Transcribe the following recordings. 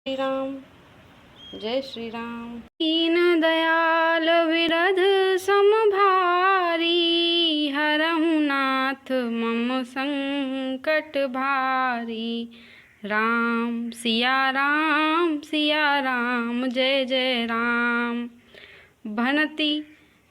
श्री राम। जय श्री राम। दीन दयाल विरध समभारी, हरहु नाथ मम संकट भारी। राम सिया राम जय जय राम। भनति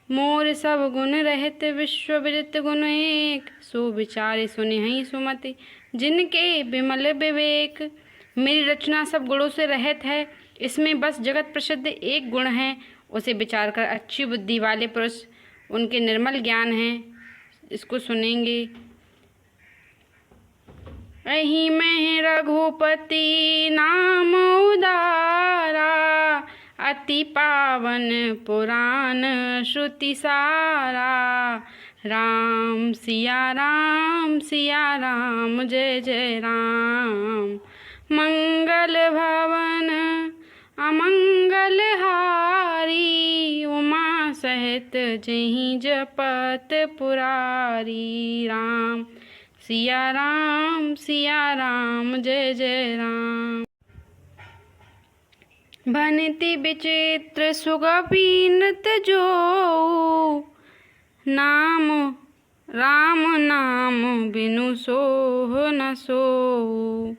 मोर सब गुण रहित, विश्व विदित गुण एक। सो विचारे सुनिहि सुमति, जिनके विमल विवेक। मेरी रचना सब गुणों से रहित है, इसमें बस जगत प्रसिद्ध एक गुण है। उसे विचार कर अच्छी बुद्धि वाले पुरुष, उनके निर्मल ज्ञान है, इसको सुनेंगे। अहि में रघुपति नाम उदारा, अति पावन पुराण श्रुति सारा। राम सिया राम जय जय राम। मंगल भवन अमंगल हारी, उमा सहित जहीं जपत पुरारी। राम सिया राम जय जय राम। भनति विचित्र सुगपि नृत्य जो, नाम राम नाम बिनु सोह न सोऊ।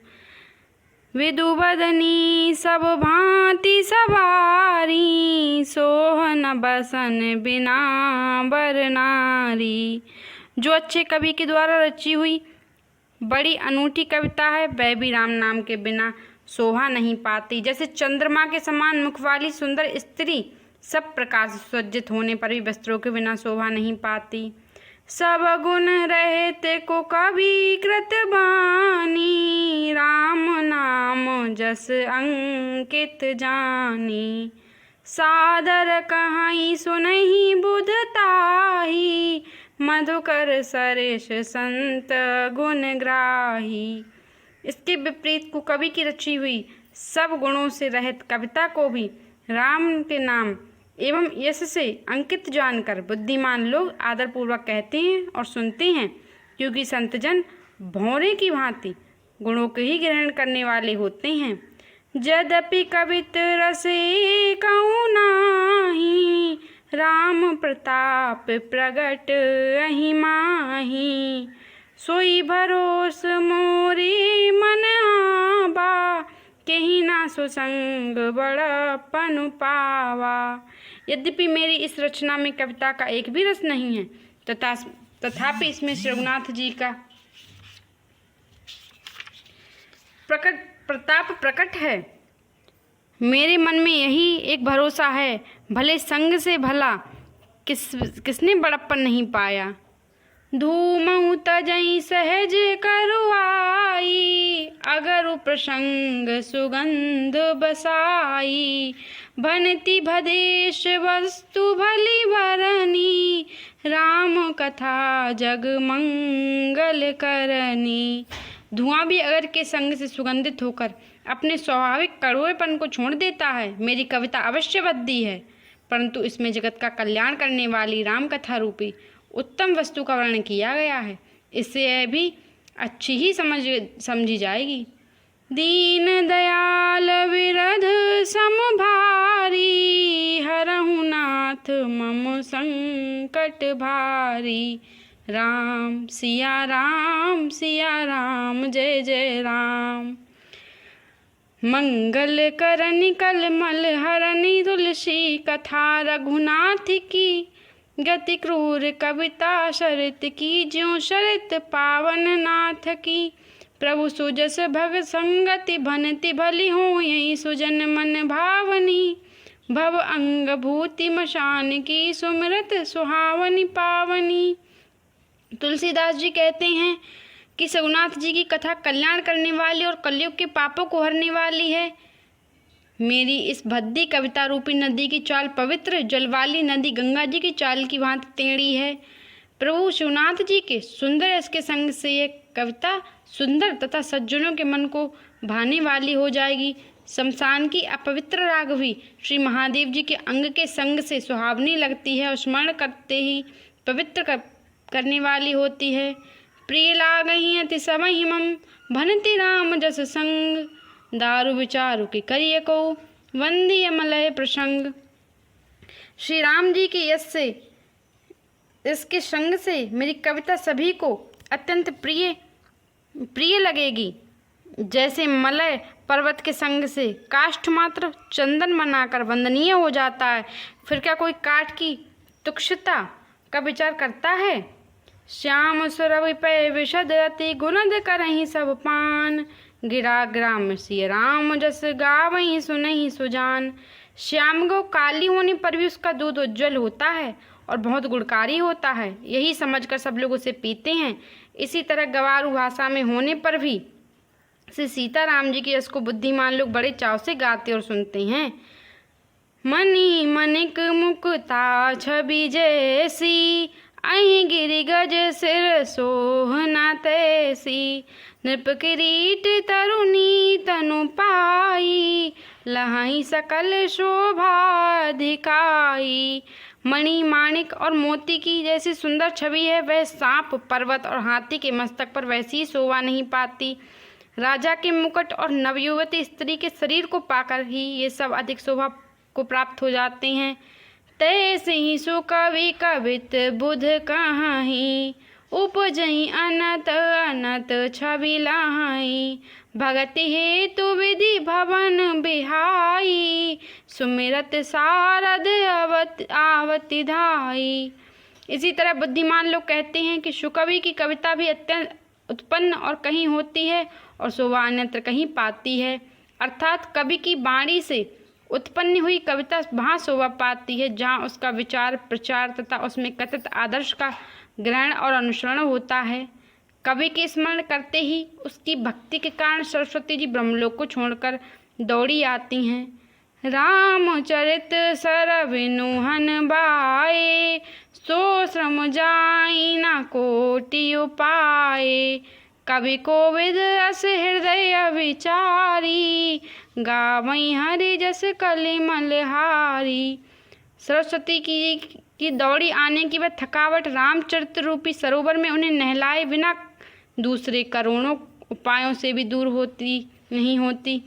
विदुबदनी सब भांति सवारी, सोह न बसन बिना बर नारी। जो अच्छे कवि के द्वारा रची हुई बड़ी अनूठी कविता है, वह भी राम नाम के बिना शोभा नहीं पाती। जैसे चंद्रमा के समान मुख वाली सुंदर स्त्री सब प्रकार से सुसज्जित होने पर भी वस्त्रों के बिना शोभा नहीं पाती। सब गुण रहित को कवि कृत बानी, राम नाम जस अंकित जानी। सादर कहाई सुनहि बुध ताही, मधुकर सरिस संत गुण ग्राही। इसके विपरीत को कवि की रची हुई सब गुणों से रहित कविता को भी राम के नाम एवं यश से अंकित जानकर बुद्धिमान लोग आदरपूर्वक कहते हैं और सुनते हैं, क्योंकि संतजन भौरे की भांति गुणों के ही ग्रहण करने वाले होते हैं। यद्यपि कवित रसे कहूँ नाही, राम प्रताप प्रगट अहि माही। सोई भरोस मोरे मन आबा, कहीं ना सुसंग बड़पन पावा। यद्यपि मेरी इस रचना में कविता का एक भी रस नहीं है, तथापि इसमें श्री रघुनाथ जी का प्रताप प्रकट है। मेरे मन में यही एक भरोसा है, भले संग से भला किसने बड़प्पन नहीं पाया। धूमऊ तजई सहज करुआई, अगर प्रसंग सुगंध बसाई। भनति भदेश वस्तु भली भरनी, राम कथा जग मंगल करनी। धुआं भी अगर के संग से सुगंधित होकर अपने स्वाभाविक कड़वेपन को छोड़ देता है। मेरी कविता अवश्य बद्दी है, परंतु इसमें जगत का कल्याण करने वाली राम कथा रूपी उत्तम वस्तु का वर्णन किया गया है। इससे यह भी अच्छी ही समझी जाएगी। दीन दयाल विरध समभारी, हरहु नाथ मम संकट भारी। राम सिया राम जय जय राम। मंगल करनि कलमल हरनि तुलसी, कथा रघुनाथ की गति क्रूर कविता शरत की। ज्यों शरत पावन नाथ की, प्रभु सुजस भग संगति। भनति भली हो यही सुजन मन भावनी, भव अंग भूति मशान की। सुमिरत सुहावनी पावनी। तुलसीदास जी कहते हैं कि रघुनाथ जी की कथा कल्याण करने वाली और कलयुग के पापों को हरने वाली है। मेरी इस भद्दी कविता रूपी नदी की चाल पवित्र जल वाली नदी गंगा जी की चाल की भांति टेढ़ी है। प्रभु शिवनाथ जी के सुंदर यश के संग से यह कविता सुंदर तथा सज्जनों के मन को भाने वाली हो जाएगी। शमशान की अपवित्र राघवी श्री महादेव जी के अंग के संग से सुहावनी लगती है और स्मरण करते ही पवित्र करने वाली होती है। प्रिय लागहि अति समय मम, भनति राम जस संग। दारु विचारु के करिए को वंदिय मलय प्रसंग। श्री राम जी के यश से, इसके संग से मेरी कविता सभी को अत्यंत प्रिय लगेगी। जैसे मलय पर्वत के संग से काष्ठ मात्र चंदन बनाकर वंदनीय हो जाता है, फिर क्या कोई काठ की तुच्छता का विचार करता है। श्याम सुरभि पै विशद अति गुणद करहि सब पान, गिरा ग्राम सिय राम जस गावहि सुनहि सुजान। श्याम को काली होने पर भी उसका दूध उज्जवल होता है और बहुत गुणकारी होता है, यही समझकर सब लोग उसे पीते हैं। इसी तरह गवारू भाषा में होने पर भी श्री सीताराम जी के यश को बुद्धिमान लोग बड़े चाव से गाते और सुनते हैं। मनि मनिक मुक्ता छवि जैसी, अहि गिरि गज सिर सोहना तैसी। नृप किरीट तरुणी तनु पाई, लहाई सकल शोभा दिखाई। मणि माणिक और मोती की जैसी सुंदर छवि है, वह सांप पर्वत और हाथी के मस्तक पर वैसी शोभा नहीं पाती। राजा के मुकुट और नवयुवती स्त्री के शरीर को पाकर ही ये सब अधिक शोभा को प्राप्त हो जाते हैं। तैसे ही सो कवि कवित बुध कहाही, उपजहि अनत अनत छवि लाही। भगति हेतु विधि भवन बिहाई, सुमिरत सारद आवति धाई। इसी तरह बुद्धिमान लोग कहते हैं कि शुकवि की कविता भी अत्यंत उत्पन्न और कहीं होती है और शोभा अन्यत्र कहीं पाती है। अर्थात कवि की वाणी से उत्पन्न हुई कविता वहाँ शोभा पाती है जहाँ उसका विचार प्रचार तथा उसमें कथित आदर्श का ग्रहण और अनुसरण होता है। कवि के स्मरण करते ही उसकी भक्ति के कारण सरस्वती जी ब्रह्मलोक को छोड़कर दौड़ी आती हैं। रामचरित सरविनुहन बाए, सो श्रम जाई न कोटि उपाय। कवि कोविद अस हृदय विचारी, गावई हरि जस कलिमल हारी। सरस्वती की दौड़ी आने की वह थकावट रामचरित रूपी सरोवर में उन्हें नहलाए बिना दूसरे करोड़ों उपायों से भी दूर नहीं होती।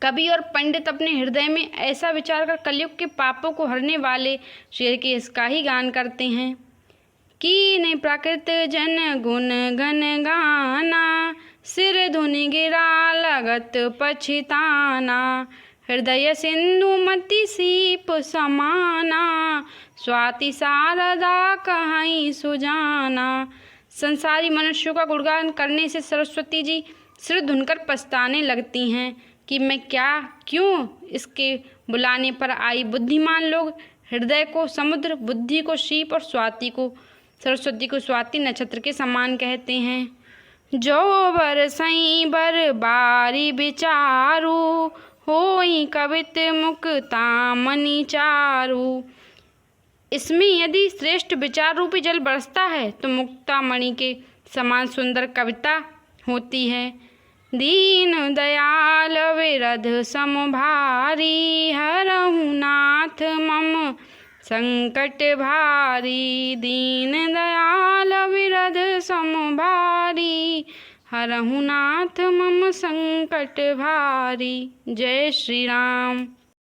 कवि और पंडित अपने हृदय में ऐसा विचार कर कलयुग के पापों को हरने वाले शेर के इसका ही गान करते हैं। कीने प्राकृत जन गुण गण गाना, सिर धुनि गिरा लगत पछिताना। हृदय सिंधु मति सीप समाना, स्वाति शारदा कहीं सुजाना। संसारी मनुष्यों का गुणगान करने से सरस्वती जी सिर धुनकर पछताने लगती हैं कि मैं क्यों इसके बुलाने पर आई। बुद्धिमान लोग हृदय को समुद्र, बुद्धि को शीप और सरस्वती को स्वाति नक्षत्र के समान कहते हैं। जो बरसई बर बारी विचारू, होई कवित मुक्ता मनि चारू। इसमें यदि श्रेष्ठ विचार रूपी जल बरसता है तो मुक्ता मणि के समान सुंदर कविता होती है। दीन दयाल विरध समभारी, हरहु नाथ मम संकट भारी। दीन दयाल विरध समभारी, हरहु नाथ मम संकट भारी। जय श्री राम।